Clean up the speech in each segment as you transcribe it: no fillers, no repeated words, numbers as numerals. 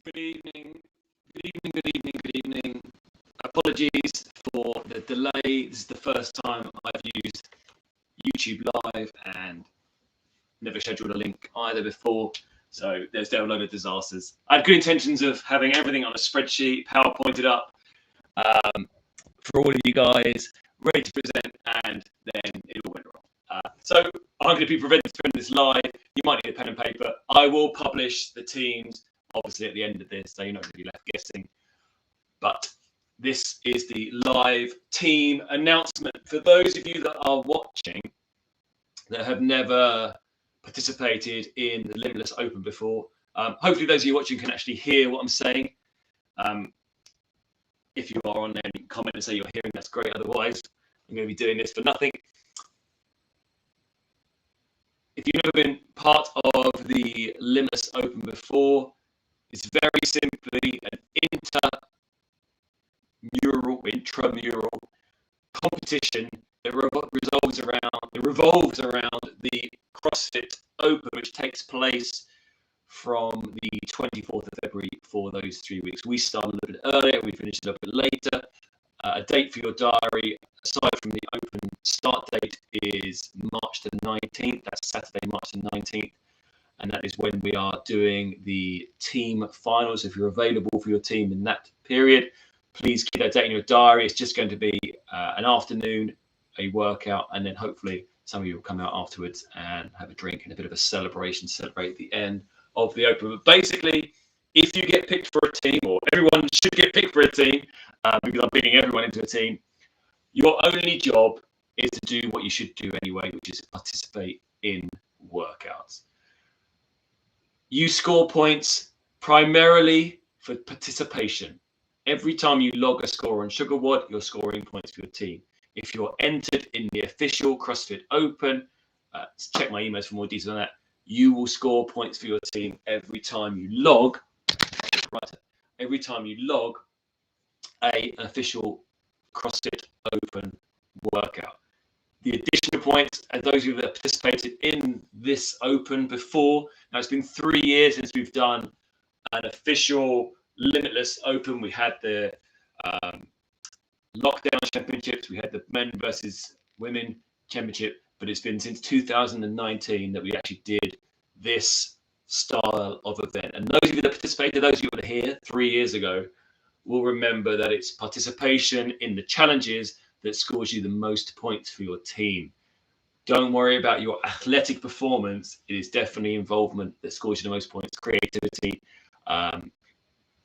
Good evening. Good evening. Apologies for the delay. This is the first time I've used YouTube Live and never scheduled a link either before. So there's a load of disasters. I had good intentions of having everything on a spreadsheet, PowerPointed up for all of you guys, ready to present, and then it all went wrong. So I'm going to be prevented from this live. You might need a pen and paper. I will publish the teams, obviously, at the end of this, so you're not going to be left guessing. But this is the live team announcement. For those of you that are watching that have never participated in the Limitless Open before, hopefully those of you watching can actually hear what I'm saying. If you are on there, you can comment and say you're hearing, that's great. Otherwise, I'm going to be doing this for nothing. If you've never been part of the Limitless Open before, it's very simply an intramural competition that revolves around the CrossFit Open, which takes place from the 24th of February for those 3 weeks. We start a little bit earlier, we finish a little bit later. A date for your diary, aside from the open start date, is March the 19th. That's Saturday, March the 19th. And that is when we are doing the team finals. If you're available for your team in that period, please keep that date in your diary. It's just going to be an afternoon, a workout, and then hopefully some of you will come out afterwards and have a drink and a bit of a celebration, celebrate the end of the Open. But basically, if you get picked for a team, or everyone should get picked for a team, because I'm picking everyone into a team, your only job is to do what you should do anyway, which is participate in workouts. You score points primarily for participation. Every time you log a score on SugarWOD, you're scoring points for your team. If you're entered in the official CrossFit Open, check my emails for more details on that. You will score points for your team every time you log. Every time you log an official CrossFit Open workout. The additional points, and those of you that have participated in this Open before, now it's been 3 years since we've done an official Limitless Open. We had the lockdown championships, we had the men versus women championship, but it's been since 2019 that we actually did this style of event. And those of you that participated, those of you that were here 3 years ago, will remember that it's participation in the challenges that scores you the most points for your team. Don't worry about your athletic performance. It is definitely involvement that scores you the most points. Creativity,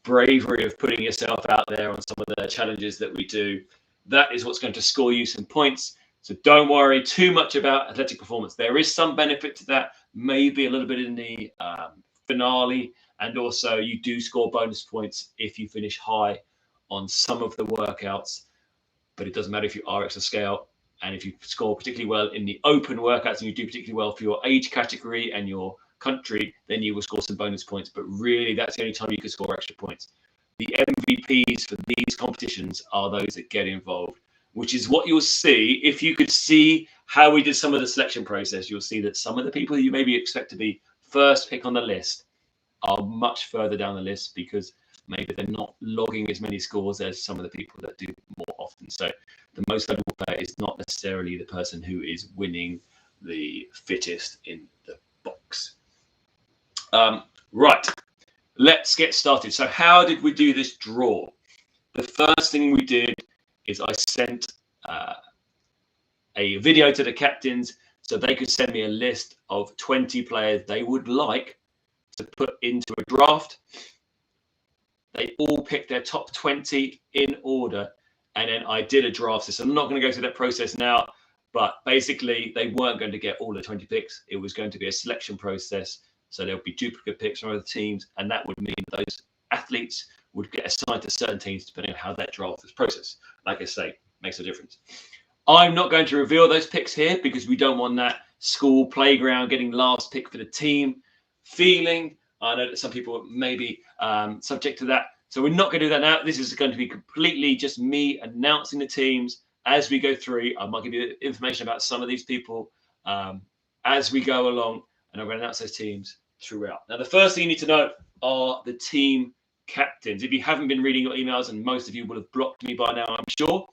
bravery of putting yourself out there on some of the challenges that we do. That is what's going to score you some points. So don't worry too much about athletic performance. There is some benefit to that, maybe a little bit in the finale. And also you do score bonus points if you finish high on some of the workouts. But it doesn't matter if you RX a scale. And if you score particularly well in the open workouts and you do particularly well for your age category and your country, then you will score some bonus points. But really, that's the only time you can score extra points. The MVPs for these competitions are those that get involved, which is what you'll see. If you could see how we did some of the selection process, you'll see that some of the people you maybe expect to be first pick on the list are much further down the list because maybe they're not logging as many scores as some of the people that do more often. So the most valuable player is not necessarily the person who is winning the fittest in the box. Right, let's get started. So how did we do this draw? The first thing we did is I sent a video to the captains so they could send me a list of 20 players they would like to put into a draft. They all picked their top 20 in order, and then I did a draft. So I'm not going to go through that process now, but basically they weren't going to get all the 20 picks. It was going to be a selection process. So there'll be duplicate picks from other teams, and that would mean those athletes would get assigned to certain teams depending on how that draft was processed. Like I say, makes a difference. I'm not going to reveal those picks here because we don't want that school playground getting last pick for the team feeling. I know that some people may be subject to that. So we're not going to do that now. This is going to be completely just me announcing the teams as we go through. I might give you information about some of these people as we go along, and I'm going to announce those teams throughout. Now, the first thing you need to know are the team captains. If you haven't been reading your emails, and most of you will have blocked me by now, I'm sure,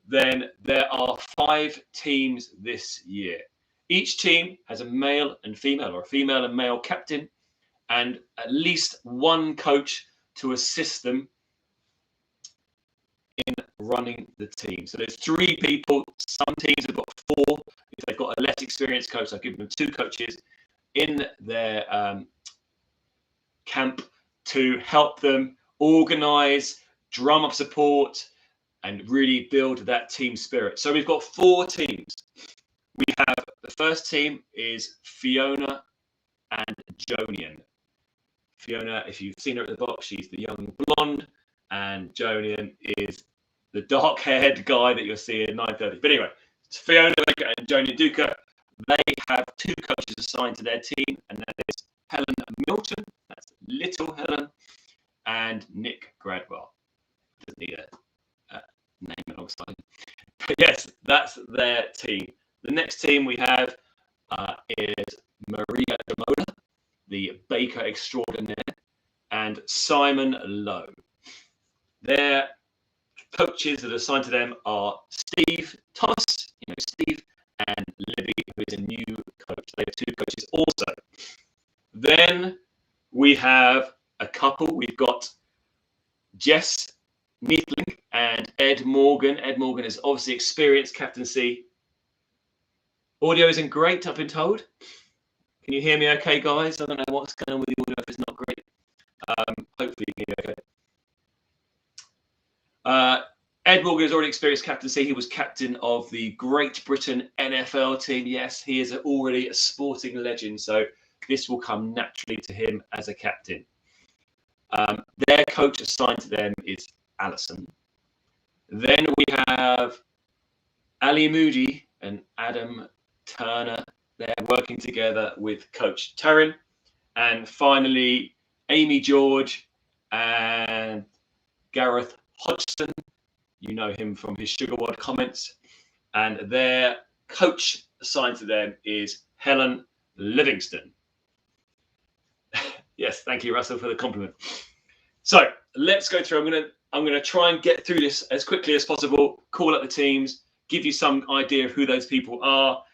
then there are 5 teams this year. Each team has a male and female, or a female and male captain, and at least one coach to assist them in running the team. So there's 3 people. Some teams have got 4. If they've got a less experienced coach, I give them 2 coaches in their camp to help them organize, drum up support, and really build that team spirit. So we've got 4 teams. We have the first team is Fiona and Jonion. Fiona, if you've seen her at the box, she's the young blonde, and Jonion is the dark-haired guy that you'll see at 9:30. But anyway, it's Fiona Baker and Jonion Duca. They have 2 coaches assigned to their team, and that is Helen Milton, that's Little Helen, and Nick Gradwell. Doesn't need a name alongside. But yes, that's their team. The next team we have is Maria Demola, the baker extraordinaire, and Simon Lowe. Their coaches that are assigned to them are Steve Thomas, Steve, and Libby, who is a new coach. They have 2 coaches also. Then we have a couple. We've got Jess Neathling and Ed Morgan. Ed Morgan is obviously experienced captaincy. Audio isn't great, I've been told. Can you hear me okay, guys? I don't know what's going on with the audio if it's not great. Hopefully you can hear me okay. Ed Morgan has already experienced captaincy. He was captain of the Great Britain NFL team. Yes, he is already a sporting legend, so this will come naturally to him as a captain. Their coach assigned to them is Alison. Then we have Ali Moody and Adam Turner. They're working together with Coach Taryn. And finally, Amy George and Gareth Hodgson. You know him from his Sugar Wad comments. And their coach assigned to them is Helen Livingston. Yes, thank you, Russell, for the compliment. So let's go through. I'm gonna try and get through this as quickly as possible, call up the teams, give you some idea of who those people are.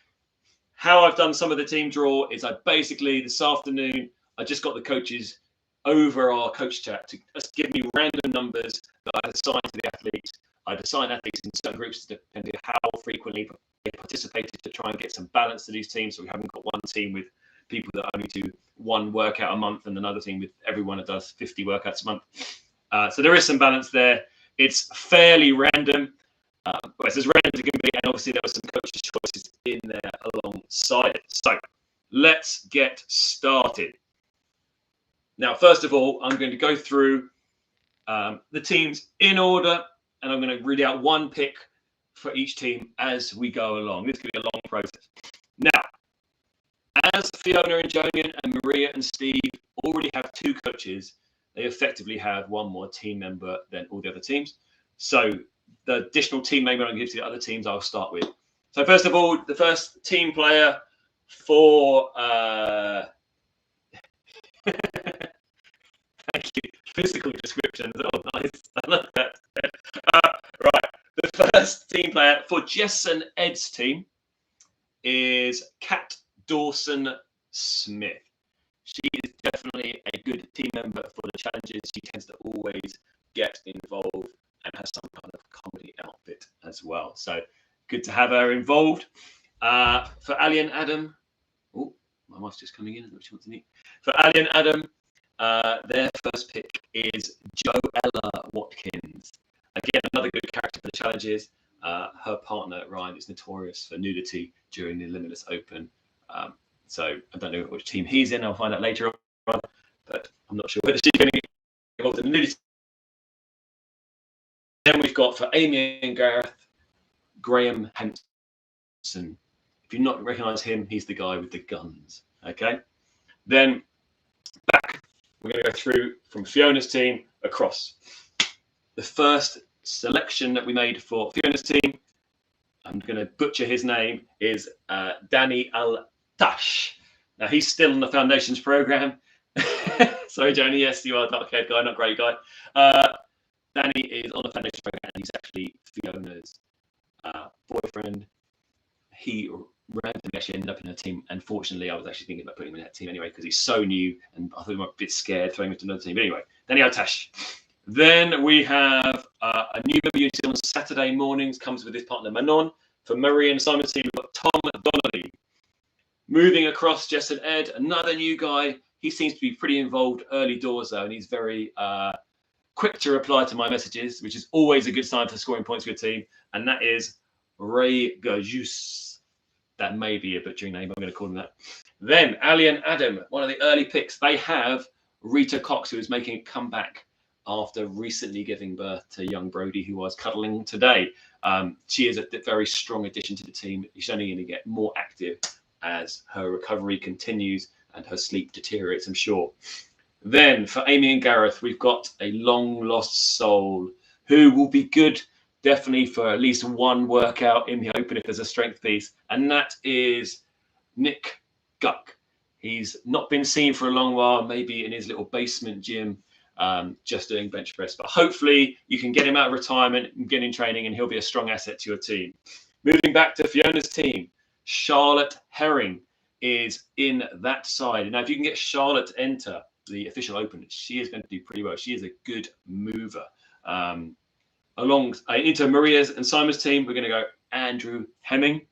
How I've done some of the team draw is I basically, this afternoon, I just got the coaches over our coach chat to just give me random numbers that I assigned to the athletes. I'd assign athletes in certain groups depending on how frequently they participated to try and get some balance to these teams. So we haven't got one team with people that only do 1 workout a month and another team with everyone that does 50 workouts a month. So there is some balance there. It's fairly random. But it's as random as it can be, and obviously there were some coaches' choices in there alongside it. So let's get started. Now, first of all, I'm going to go through the teams in order, and I'm going to read out 1 pick for each team as we go along. This could be a long process. Now, as Fiona and Jonion and Maria and Steve already have 2 coaches, they effectively have 1 more team member than all the other teams. So the additional team member I'm going to give to the other teams, I'll start with. So first of all, the first team player for thank you, physical descriptions. Oh, nice. I love that. Right, the first team player for Jess and Ed's team is Kat Dawson Smith. She is definitely a good team member for the challenges. She tends to always get involved and has some kind of comedy outfit as well. So good to have her involved. For Ali and Adam, oh, my wife's just coming in. I don't know what she wants to eat. For Ali and Adam, their first pick is Joella Watkins. Again, another good character for the challenges. Her partner, Ryan, is notorious for nudity during the Limitless Open. So I don't know which team he's in. I'll find out later on. But I'm not sure whether she's going to get involved in the nudity. Then we've got for Amy and Gareth, Graham Hanson. If you not recognise him, he's the guy with the guns. Okay. Then back, we're going to go through from Fiona's team across. The first selection that we made for Fiona's team, I'm going to butcher his name, is Danny Al-Tash. Now, he's still in the Foundations program. Sorry, Joni. Yes, you are a dark-haired guy, not great guy. Danny is on the foundation program, and he's actually Fiona's boyfriend. He randomly actually ended up in her team. Unfortunately, I was actually thinking about putting him in that team anyway because he's so new, and I thought he might be a bit scared throwing him to another team. But anyway, Danny Altash. Then we have a new member unit on Saturday mornings, comes with his partner Manon. For Murray and Simon's team, we've got Tom Donnelly. Moving across, Jess and Ed, another new guy. He seems to be pretty involved early doors, though, and he's very quick to reply to my messages, which is always a good sign for scoring points for your team. And that is Ray Gajus. That may be a butchering name, I'm going to call him that. Then Ali and Adam, one of the early picks. They have Rita Cox, who is making a comeback after recently giving birth to young Brody, who I was cuddling today. She is a very strong addition to the team. She's only going to get more active as her recovery continues and her sleep deteriorates, I'm sure. Then for Amy and Gareth, we've got a long lost soul who will be good definitely for at least one workout in the open if there's a strength piece, and that is Nick Guck. He's not been seen for a long while, maybe in his little basement gym, just doing bench press, but hopefully you can get him out of retirement and get in training, and he'll be a strong asset to your team. Moving back to Fiona's team, Charlotte Herring is in that side. Now, if you can get Charlotte to enter the official open, she is going to do pretty well. She is a good mover. Into Maria's and Simon's team, we're going to go Andrew Hemming.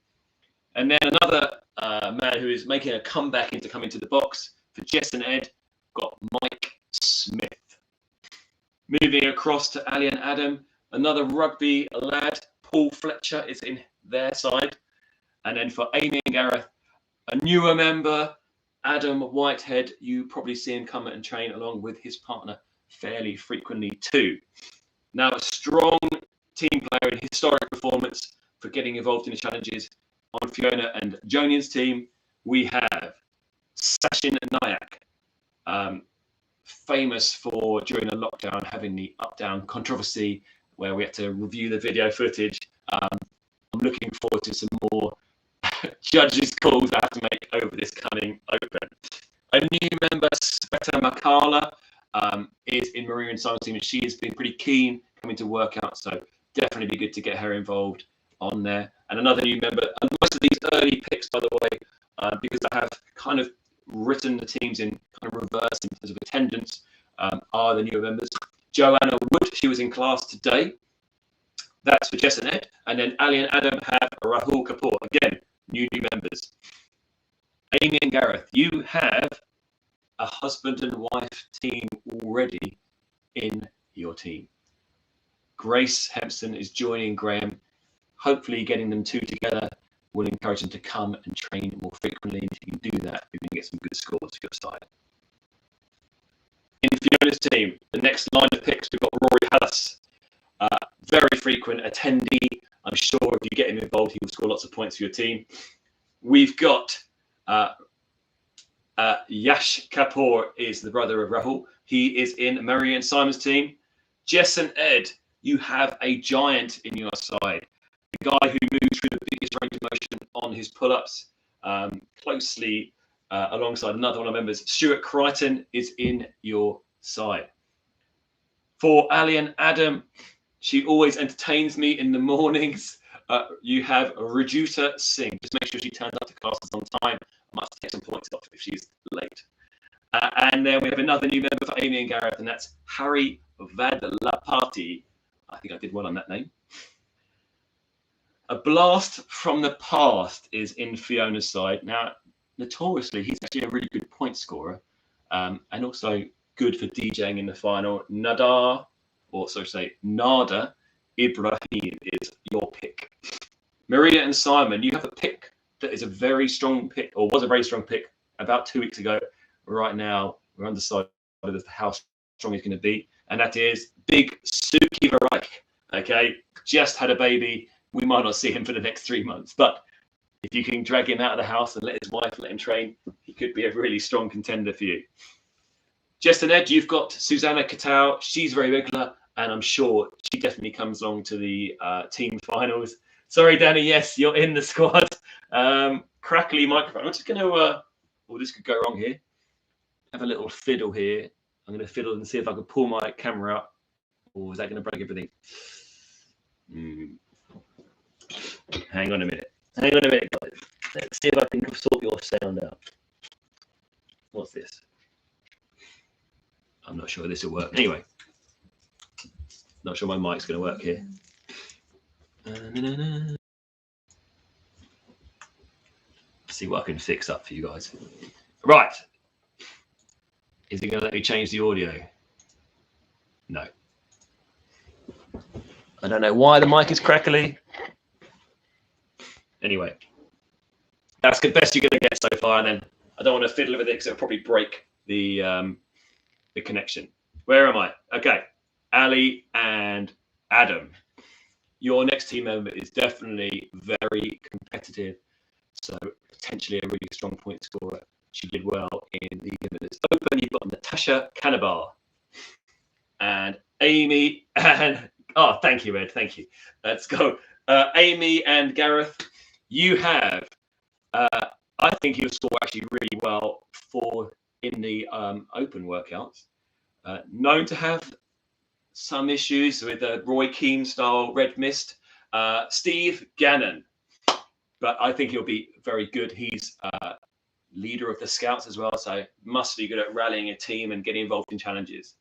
And then another man who is making a comeback into coming to the box for Jess and Ed, got Mike Smith. Moving across to Ali and Adam, another rugby lad, Paul Fletcher, is in their side. And then for Amy and Gareth, a newer member, Adam Whitehead. You probably see him come and train along with his partner fairly frequently too. Now, a strong team player and historic performance for getting involved in the challenges on Fiona and Jonion's team, we have Sachin Nayak, famous for during the lockdown having the up-down controversy where we had to review the video footage. I'm looking forward to some more judges' calls I have to make over this coming open. A new member, Sveta Makala, is in Maria and Simon's team, and she has been pretty keen coming to work out, so definitely be good to get her involved on there. And another new member, and most of these early picks, by the way, because I have kind of written the teams in kind of reverse in terms of attendance, are the newer members. Joanna Wood, she was in class today. That's for Jess and Ed. And then Ali and Adam have Rahul Kapoor. Again, new members. Amy and Gareth, you have a husband and wife team already in your team. Grace Hempson is joining Graham. Hopefully getting them two together will encourage them to come and train more frequently. And if you can do that, you're going to get some good scores for your side. In Fiona's team, the next line of picks, we've got Rory Hallis. Very frequent attendee. I'm sure if you get him involved, he will score lots of points for your team. We've got Yash Kapoor is the brother of Rahul. He is in Mary and Simon's team. Jess and Ed, you have a giant in your side. The guy who moves through the biggest range of motion on his pull-ups, closely alongside another one of our members. Stuart Crichton is in your side. For Ali and Adam, she always entertains me in the mornings. You have Rajuta Singh. Just make sure she turns up to classes on time. I must take some points off if she's late. And then we have another new member for Amy and Gareth, and that's Harry Vadlapati. I think I did well on that name. A blast from the past is in Fiona's side. Now, notoriously, he's actually a really good point scorer, and also good for DJing in the final. Nada Ibrahim is your pick. Maria and Simon, you have a pick that is a very strong pick, or was a very strong pick about 2 weeks ago. Right now, we're undecided as to how strong he's going to be, and that is Big Suki Varike. Okay, just had a baby. We might not see him for the next 3 months, but if you can drag him out of the house and let his wife let him train, he could be a really strong contender for you. Jess and Ed, you've got Susanna Katau. She's very regular, and I'm sure she definitely comes along to the team finals. Sorry, Danny. Yes, you're in the squad. Crackly microphone. I'm just going to. Oh, this could go wrong here. have a little fiddle here. I'm going to fiddle and see if I can pull my camera up, or is that going to break everything? Hang on a minute. Hang on a minute, guys. Let's see if I can sort your sound out. What's this? I'm not sure this will work. Anyway, not sure my mic's going to work here. See what I can fix up for you guys. Right. Is it going to let me change the audio? No. I don't know why the mic is crackly. Anyway, that's the best you're going to get so far. And then I don't want to fiddle with it because it'll probably break the connection. Where am I? Okay. Ali and Adam. Your next team member is definitely very competitive. So potentially a really strong point scorer. She did well in the Limitless Open. You've got Natasha Kanabar and Amy and thank you, Ed. Thank you. Let's go. Amy and Gareth, you have I think you'll score actually really well in the open workouts. Known to have some issues with Roy Keane style red mist. Steve Gannon, but I think he'll be very good. He's leader of the Scouts as well, so must be good at rallying a team and getting involved in challenges.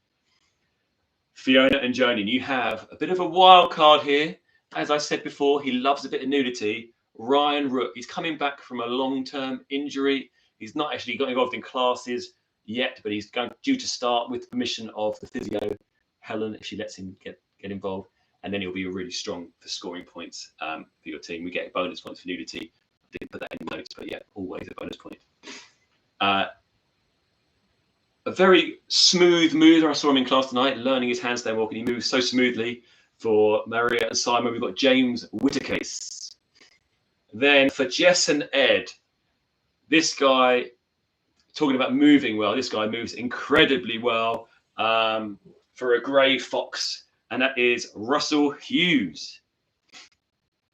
Fiona and Jonion, you have a bit of a wild card here. As I said before, he loves a bit of nudity. Ryan Rook, he's coming back from a long-term injury. He's not actually got involved in classes yet, but he's due to start with permission of the physio, Helen, if she lets him get involved. And then he'll be really strong for scoring points for your team. We get bonus points for nudity. I didn't put that in notes, but yeah, always a bonus point. A very smooth mover. I saw him in class tonight, learning his handstand walk, and he moves so smoothly. For Maria and Simon, we've got James Whittercase. Then for Jess and Ed, this guy, talking about moving well, this guy moves incredibly well for a grey fox, and that is Russell Hughes.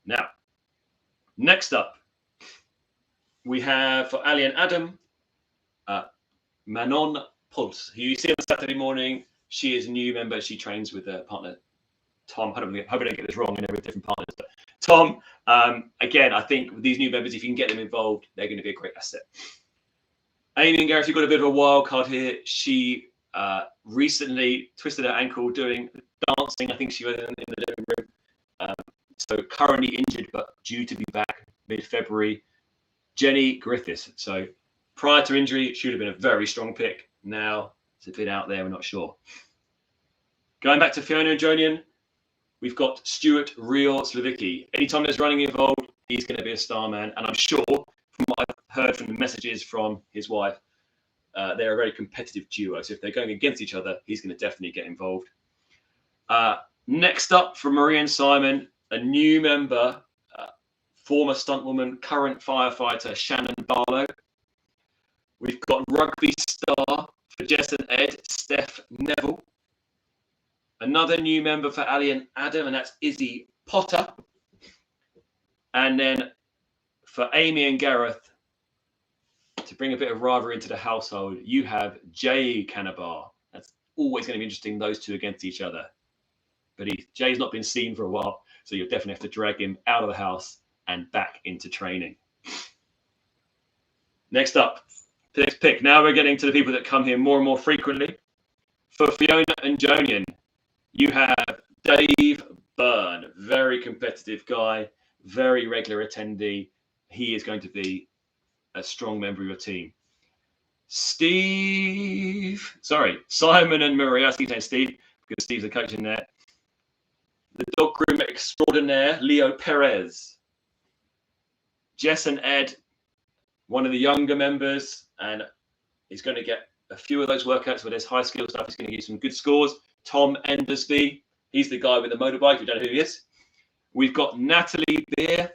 Now, next up, we have for Ali and Adam, Manon Pulse, who you see on Saturday morning. She is a new member. She trains with her partner, Tom. I hope I don't get this wrong. I know with different partners, but Tom, again, I think with these new members, if you can get them involved, they're going to be a great asset. Amy and Gareth, you've got a bit of a wild card here. She recently twisted her ankle doing dancing. I think she was in the living room. So currently injured, but due to be back mid-February. Jenny Griffiths. So prior to injury, she would have been a very strong pick. Now it's a bit out there. We're not sure. Going back to Fiona and Jonion, we've got Stuart Real Slavicki. Anytime there's running involved, he's going to be a star man. And I'm sure, from what I've heard from the messages from his wife, they're a very competitive duo. So if they're going against each other, he's going to definitely get involved. Next up from Marie and Simon, a new member, former stuntwoman, current firefighter, Shannon Barlow. We've got rugby star for Jess and Ed, Steph Neville. Another new member for Ali and Adam, and that's Izzy Potter. And then for Amy and Gareth, to bring a bit of rivalry into the household, you have Jay Canabar. That's always going to be interesting, those two against each other. But Jay's not been seen for a while, so you'll definitely have to drag him out of the house and back into training. Next up, the next pick. Now we're getting to the people that come here more and more frequently. For Fiona and Jonion, you have Dave Byrne, very competitive guy, very regular attendee. He is going to be a strong member of your team. Simon and Maria. I keep saying Steve because Steve's the coach in there. The dog groomer extraordinaire, Leo Perez. Jess and Ed, one of the younger members, and he's going to get a few of those workouts where there's high skill stuff. He's going to give some good scores. Tom Endersby, he's the guy with the motorbike. If you don't know who he is. We've got Natalie Beer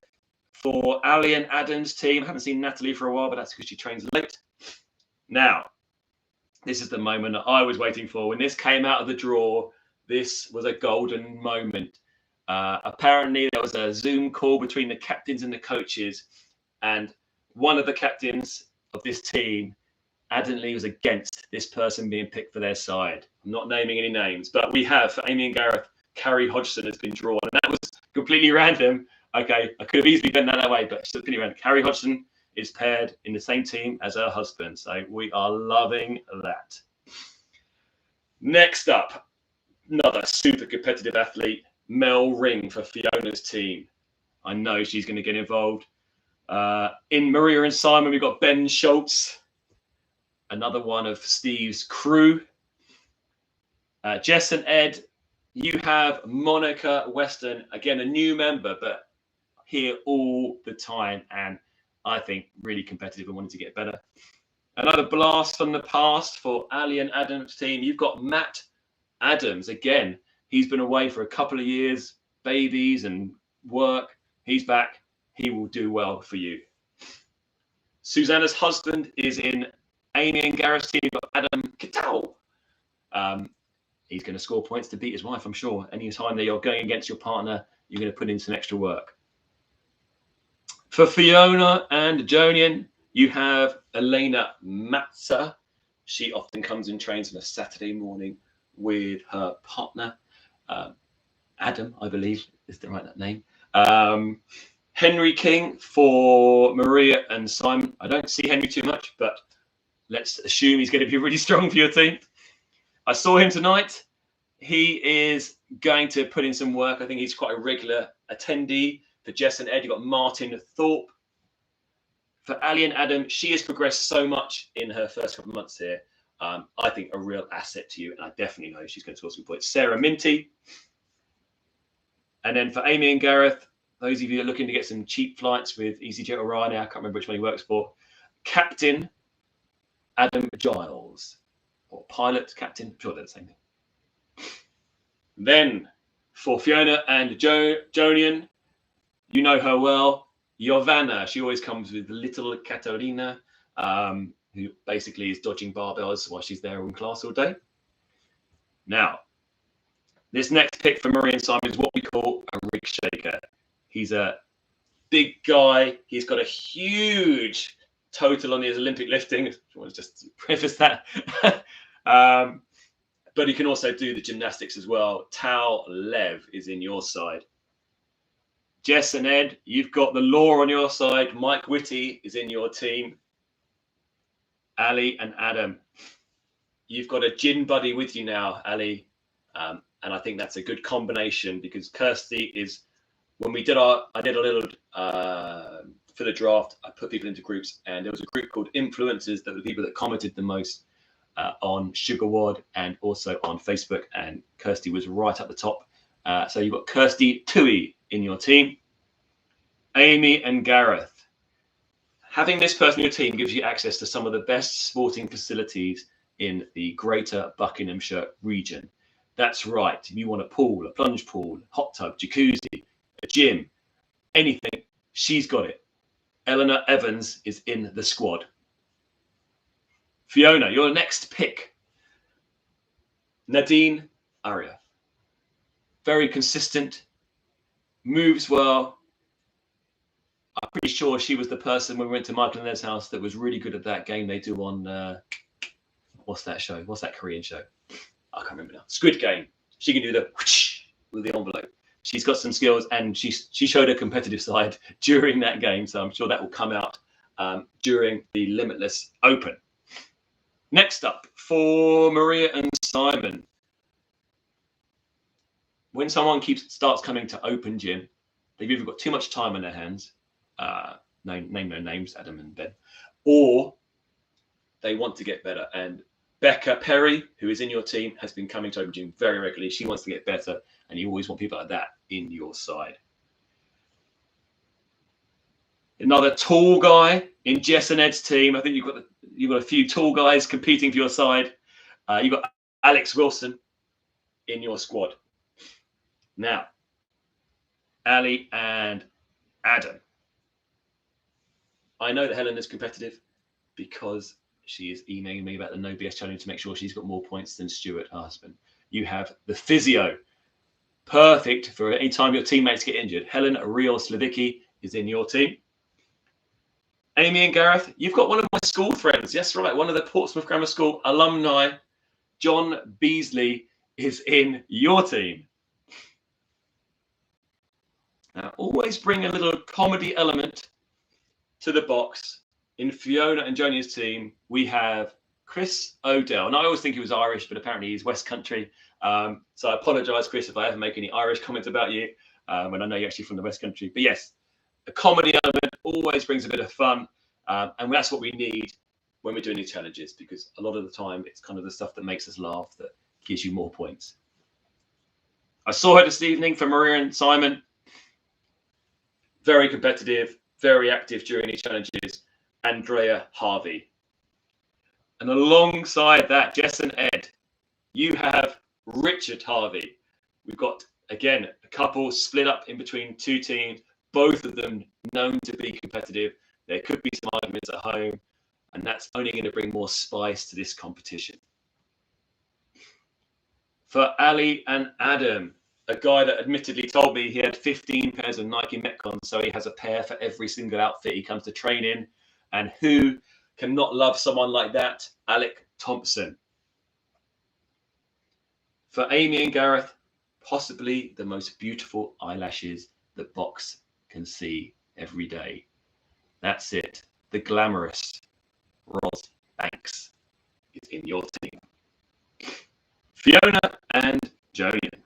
for Ali and Adam's team. I haven't seen Natalie for a while, but that's because she trains late. Now, this is the moment that I was waiting for. When this came out of the drawer, this was a golden moment. Apparently, there was a Zoom call between the captains and the coaches, and one of the captains of this team adamantly was against this person being picked for their side. I'm not naming any names, but we have, for Amy and Gareth, Carrie Hodgson has been drawn. And that was completely random. Okay, I could have easily been that way, but it's completely random. Carrie Hodgson is paired in the same team as her husband. So we are loving that. Next up, another super competitive athlete, Mel Ring for Fiona's team. I know she's going to get involved. In Maria and Simon, we've got Ben Schultz, another one of Steve's crew. Jess and Ed, you have Monica Weston, again, a new member, but here all the time, and I think really competitive and wanting to get better. Another blast from the past for Ali and Adam's team. You've got Matt Adams, again, he's been away for a couple of years, babies and work. He's back. He will do well for you. Susanna's husband is in Amy and Gareth's team, Adam Kitao. He's going to score points to beat his wife, I'm sure. Any time that you're going against your partner, you're going to put in some extra work. For Fiona and Jonion, you have Elena Matza. She often comes and trains on a Saturday morning with her partner, Adam, I believe is the right name. Henry King for Maria and Simon. I don't see Henry too much, but let's assume he's going to be really strong for your team. I saw him tonight. He is going to put in some work. I think he's quite a regular attendee. For Jess and Ed, you've got Martin Thorpe. For Ali and Adam, she has progressed so much in her first couple of months here. I think a real asset to you, and I definitely know she's going to score some points. Sarah Minty. And then for Amy and Gareth, those of you that are looking to get some cheap flights with EasyJet or Ryanair, I can't remember which one he works for, Captain Adam Giles. Or pilot, captain, I'm sure they're the same thing. Then for Fiona and Jonion, you know her well, Giovanna. She always comes with little Katerina, who basically is dodging barbells while she's there in class all day. Now, this next pick for Marie and Simon is what we call a rig shaker. He's a big guy. He's got a huge total on his Olympic lifting. I want to just preface that. But he can also do the gymnastics as well. Tal Lev is in your side. Jess and Ed, you've got the law on your side. Mike Whitty is in your team. Ali and Adam, you've got a gin buddy with you now, Ali. And I think that's a good combination because Kirsty is, when we did I did a little, for the draft, I put people into groups, and there was a group called Influencers that were the people that commented the most on SugarWOD and also on Facebook, and Kirsty was right at the top. So you've got Kirsty Tui in your team. Amy and Gareth. Having this person in your team gives you access to some of the best sporting facilities in the greater Buckinghamshire region. That's right. If you want a pool, a plunge pool, hot tub, jacuzzi, a gym, anything, she's got it. Eleanor Evans is in the squad. Fiona, your next pick. Nadine Aria. Very consistent, moves well. I'm pretty sure she was the person when we went to Michael and Ed's house that was really good at that game they do on, what's that show? What's that Korean show? I can't remember now. Squid Game. She can do the whoosh with the envelope. She's got some skills, and she showed her competitive side during that game. So I'm sure that will come out during the Limitless Open. Next up, for Maria and Simon. When someone starts coming to open gym, they've either got too much time on their hands, name no names, Adam and Ben, or they want to get better. And Becca Perry, who is in your team, has been coming to open gym very regularly. She wants to get better, and you always want people like that in your side. Another tall guy in Jess and Ed's team. I think you've got a few tall guys competing for your side. You've got Alex Wilson in your squad. Now, Ali and Adam. I know that Helen is competitive because she is emailing me about the No BS challenge to make sure she's got more points than Stuart, her husband. You have the physio. Perfect for any time your teammates get injured. Helen Rios Levicki is in your team. Amy and Gareth, you've got one of my school friends. Yes, right. One of the Portsmouth Grammar School alumni, John Beasley, is in your team. Now, always bring a little comedy element to the box. In Fiona and Jonion's team, we have Chris O'Dell. And I always think he was Irish, but apparently he's West Country. So I apologise, Chris, if I ever make any Irish comments about you, when I know you're actually from the West Country. But yes, a comedy element always brings a bit of fun. And that's what we need when we're doing these challenges, because a lot of the time it's kind of the stuff that makes us laugh that gives you more points. I saw her this evening for Maria and Simon. Very competitive, very active during these challenges. Andrea Harvey. And alongside that, Jess and Ed, you have Richard Harvey. We've got, again, a couple split up in between two teams, both of them known to be competitive. There could be some arguments at home, and that's only going to bring more spice to this competition. For Ali and Adam, a guy that admittedly told me he had 15 pairs of Nike Metcons, so he has a pair for every single outfit he comes to train in. And who cannot love someone like that? Alec Thompson. For Amy and Gareth, possibly the most beautiful eyelashes that Box can see every day. That's it. The glamorous Ros Banks is in your team. Fiona and Jonion.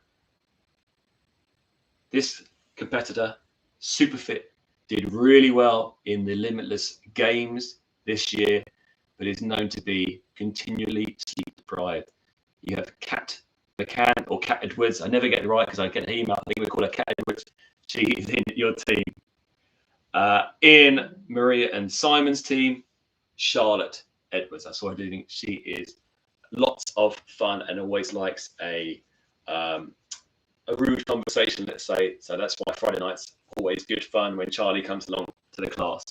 This competitor, super fit, did really well in the Limitless games this year, but is known to be continually sleep deprived. You have Kat McCann or Kat Edwards. I never get it right because I get an email. I think we call her Kat Edwards. She is in your team. In Maria and Simon's team, Charlotte Edwards. I saw her doing. She is lots of fun and always likes a rude conversation, let's say. So that's why Friday night's always good fun when Charlie comes along to the class.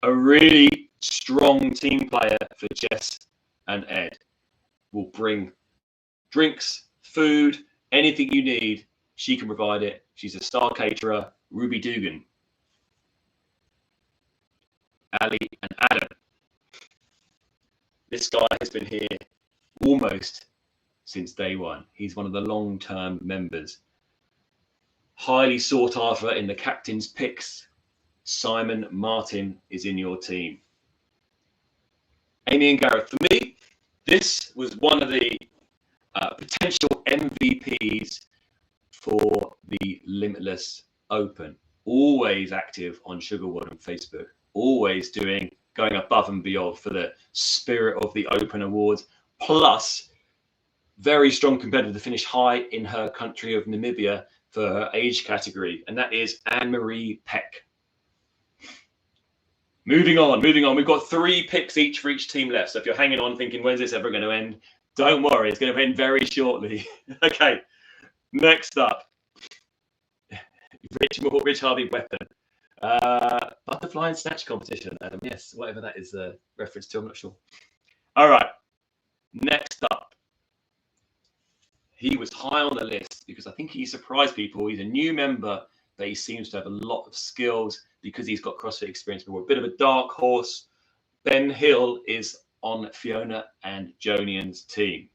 A really strong team player for Jess and Ed. Will bring drinks, food, anything you need. She can provide it. She's a star caterer, Ruby Dugan. Ali and Adam. This guy has been here almost since day one. He's one of the long-term members. Highly sought after in the captain's picks. Simon Martin is in your team. Amy and Gareth, for me, this was one of the potential MVPs for the Limitless Open. Always active on Sugarwood and Facebook. Always going above and beyond for the Spirit of the Open Awards. Plus, very strong competitor to finish high in her country of Namibia for her age category, and that is Anne-Marie Peck. Moving on. We've got 3 picks each for each team left. So if you're hanging on thinking, when's this ever going to end? Don't worry, it's going to end very shortly. Okay, next up. Rich Harvey weapon. Butterfly and snatch competition, Adam. Yes, whatever that is a reference to, I'm not sure. All right, next up. He was high on the list because I think he surprised people. He's a new member, but he seems to have a lot of skills because he's got CrossFit experience before. A bit of a dark horse. Ben Hill is on Fiona and Jonion's team.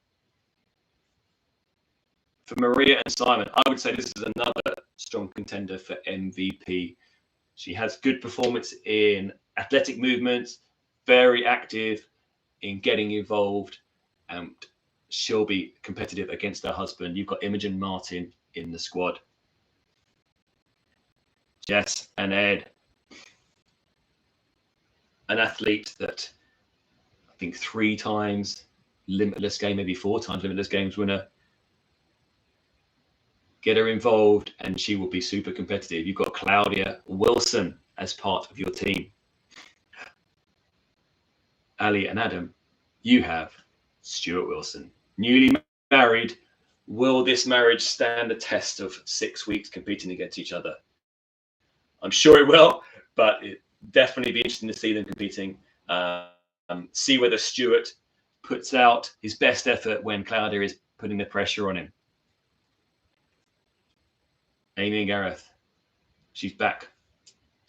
For Maria and Simon, I would say this is another strong contender for MVP. She has good performance in athletic movements, very active in getting involved, and she'll be competitive against her husband. You've got Imogen Martin in the squad. Jess and Ed, an athlete that I think 3 times Limitless game, maybe 4 times Limitless games winner. Get her involved and she will be super competitive. You've got Claudia Wilson as part of your team. Ali and Adam, you have Stuart Wilson. Newly married. Will this marriage stand the test of 6 weeks competing against each other? I'm sure it will, but it definitely be interesting to see them competing. See whether Stuart puts out his best effort when Claudia is putting the pressure on him. Amy and Gareth, she's back.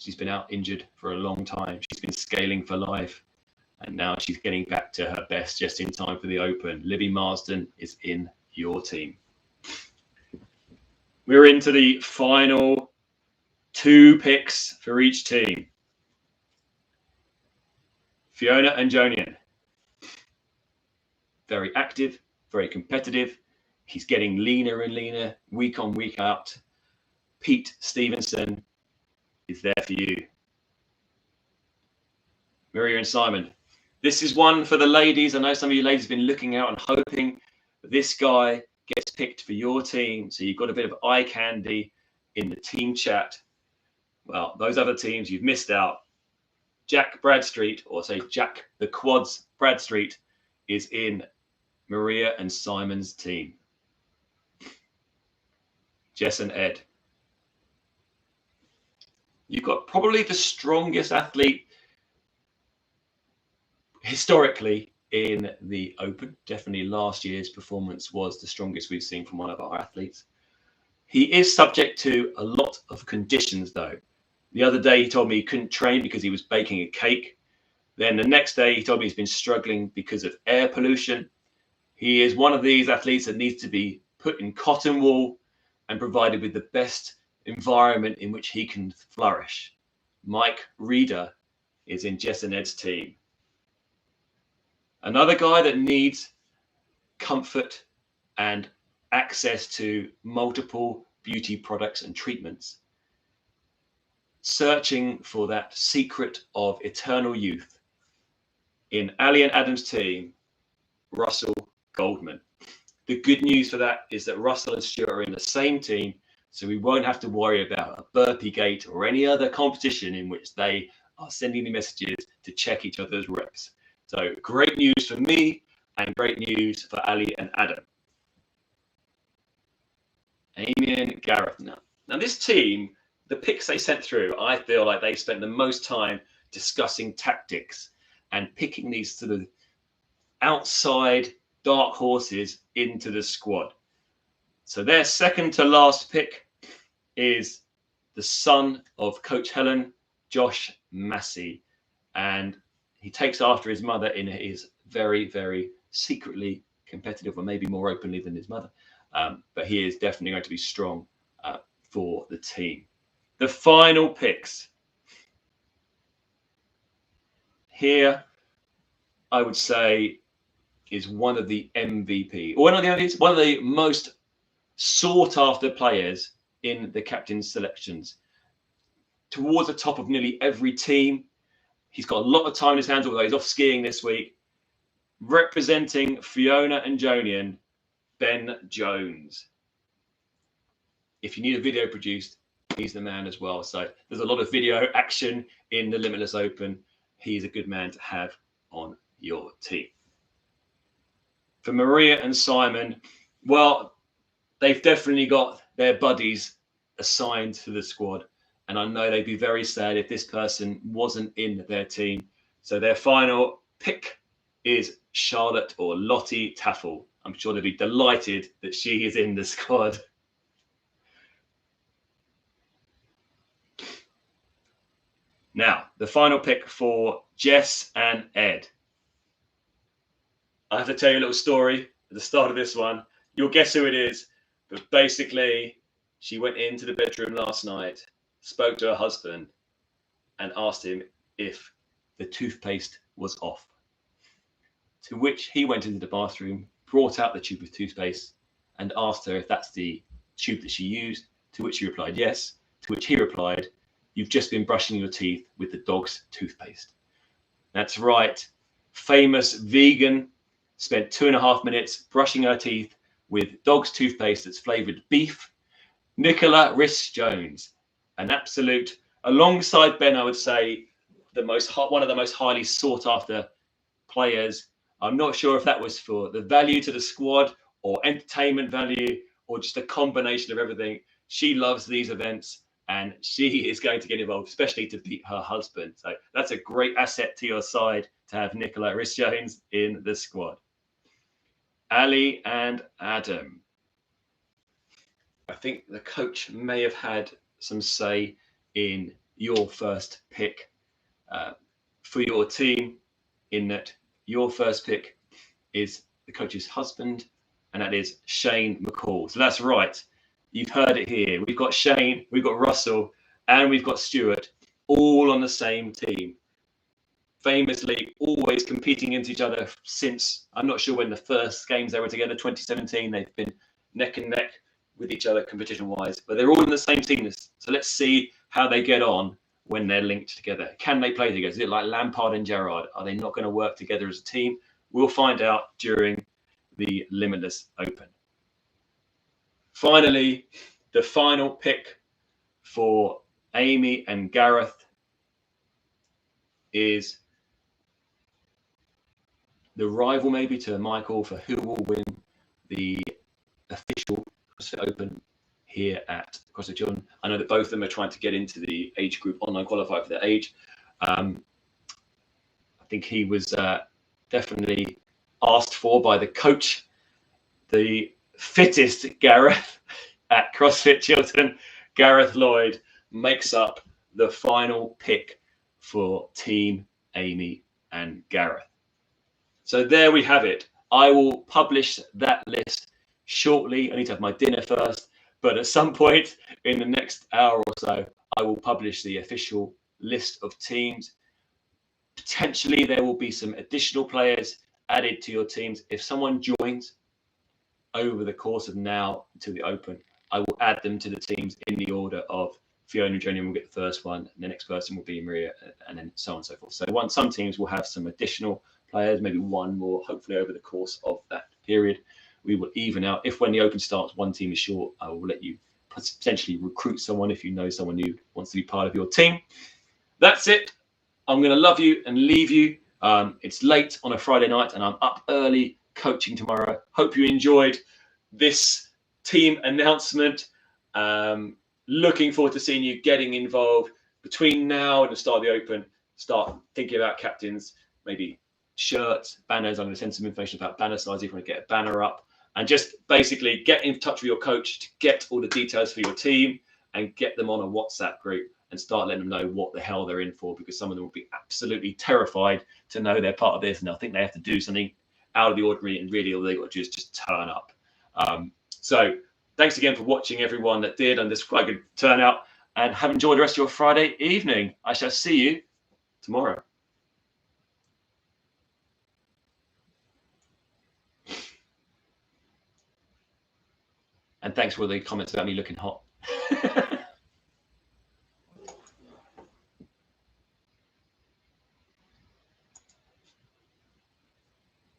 She's been out injured for a long time. She's been scaling for life. And now she's getting back to her best just in time for the Open. Libby Marsden is in your team. We're into the final 2 picks for each team. Fiona and Jonion. Very active, very competitive. He's getting leaner and leaner week on, week out. Pete Stevenson is there for you. Maria and Simon. This is one for the ladies. I know some of you ladies have been looking out and hoping that this guy gets picked for your team. So you've got a bit of eye candy in the team chat. Well, those other teams you've missed out. Jack Bradstreet, or say Jack the Quads Bradstreet, is in Maria and Simon's team. Jess and Ed. You've got probably the strongest athlete historically in the Open. Definitely last year's performance was the strongest we've seen from one of our athletes. He is subject to a lot of conditions though. The other day he told me he couldn't train because he was baking a cake. Then the next day he told me he's been struggling because of air pollution. He is one of these athletes that needs to be put in cotton wool and provided with the best environment in which he can flourish. Mike Reeder is in Jess and Ed's team. Another guy that needs comfort and access to multiple beauty products and treatments. Searching for that secret of eternal youth. In Ali and Adam's team, Russell Goldman. The good news for that is that Russell and Stuart are in the same team, so we won't have to worry about a burpee gate or any other competition in which they are sending me messages to check each other's reps. So great news for me and great news for Ali and Adam. Amy and Gareth. Now this team, the picks they sent through, I feel like they spent the most time discussing tactics and picking these sort of outside dark horses into the squad. So their second to last pick is the son of Coach Helen, Josh Massey. And he takes after his mother in his very, very secretly competitive, or maybe more openly than his mother. But he is definitely going to be strong for the team. The final picks. Here, I would say, is one of the MVP, or one of the most sought after players in the captain's selections. Towards the top of nearly every team. He's got a lot of time in his hands, although he's off skiing this week. Representing Fiona and Jonion, Ben Jones. If you need a video produced, he's the man as well. So there's a lot of video action in the Limitless Open. He's a good man to have on your team. For Maria and Simon, well, they've definitely got their buddies assigned to the squad. And I know they'd be very sad if this person wasn't in their team. So their final pick is Charlotte or Lottie Taffel. I'm sure they'll be delighted that she is in the squad. Now, the final pick for Jess and Ed. I have to tell you a little story at the start of this one. You'll guess who it is. But basically, she went into the bedroom last night, spoke to her husband, and asked him if the toothpaste was off. To which he went into the bathroom, brought out the tube of toothpaste, and asked her if that's the tube that she used. To which she replied, yes. To which he replied, you've just been brushing your teeth with the dog's toothpaste. That's right. Famous vegan spent 2.5 minutes brushing her teeth with dog's toothpaste that's flavored beef. Nicola Rhys-Jones, an absolute, alongside Ben, I would say, one of the most highly sought after players. I'm not sure if that was for the value to the squad or entertainment value or just a combination of everything. She loves these events and she is going to get involved, especially to beat her husband. So that's a great asset to your side to have Nicola Rhys-Jones in the squad. Ali and Adam. I think the coach may have had some say in your first pick for your team, in that your first pick is the coach's husband, and that is Shane McCall. So that's right. You've heard it here. We've got Shane, we've got Russell, and we've got Stuart all on the same team. Famously, always competing against each other since, I'm not sure when the first games they were together, 2017. They've been neck and neck with each other competition-wise, but they're all in the same team. So let's see how they get on when they're linked together. Can they play together? Is it like Lampard and Gerrard? Are they not going to work together as a team? We'll find out during the Limitless Open. Finally, the final pick for Amy and Gareth is the rival maybe to Michael for who will win the official CrossFit Open here at CrossFit Chiltern. I know that both of them are trying to get into the age group online qualifier for their age. I think he was definitely asked for by the coach, the fittest Gareth at CrossFit Chiltern. Gareth Lloyd makes up the final pick for Team Amy and Gareth. So there we have it. I will publish that list shortly. I need to have my dinner first, but at some point in the next hour or so, I will publish the official list of teams. Potentially, there will be some additional players added to your teams. If someone joins over the course of now until the Open, I will add them to the teams in the order of Fiona and Jonion will get the first one, and the next person will be Maria, and then so on and so forth. So some teams will have some additional players, maybe one more, hopefully over the course of that period. We will even out. If when the Open starts, one team is short, I will let you potentially recruit someone if you know someone who wants to be part of your team. That's it. I'm going to love you and leave you. It's late on a Friday night, and I'm up early coaching tomorrow. Hope you enjoyed this team announcement. Looking forward to seeing you getting involved between now and the start of the Open. Start thinking about captains, maybe shirts, banners. I'm going to send some information about banner size if you want to get a banner up, and just basically get in touch with your coach to get all the details for your team and get them on a WhatsApp group and start letting them know what the hell they're in for, because some of them will be absolutely terrified to know they're part of this and they'll think they have to do something out of the ordinary, and really all they got to do is just turn up. So thanks again for watching, everyone that did, and this was quite a good turnout, and have enjoyed the rest of your Friday evening. I shall see you tomorrow. And thanks for all the comments about me looking hot.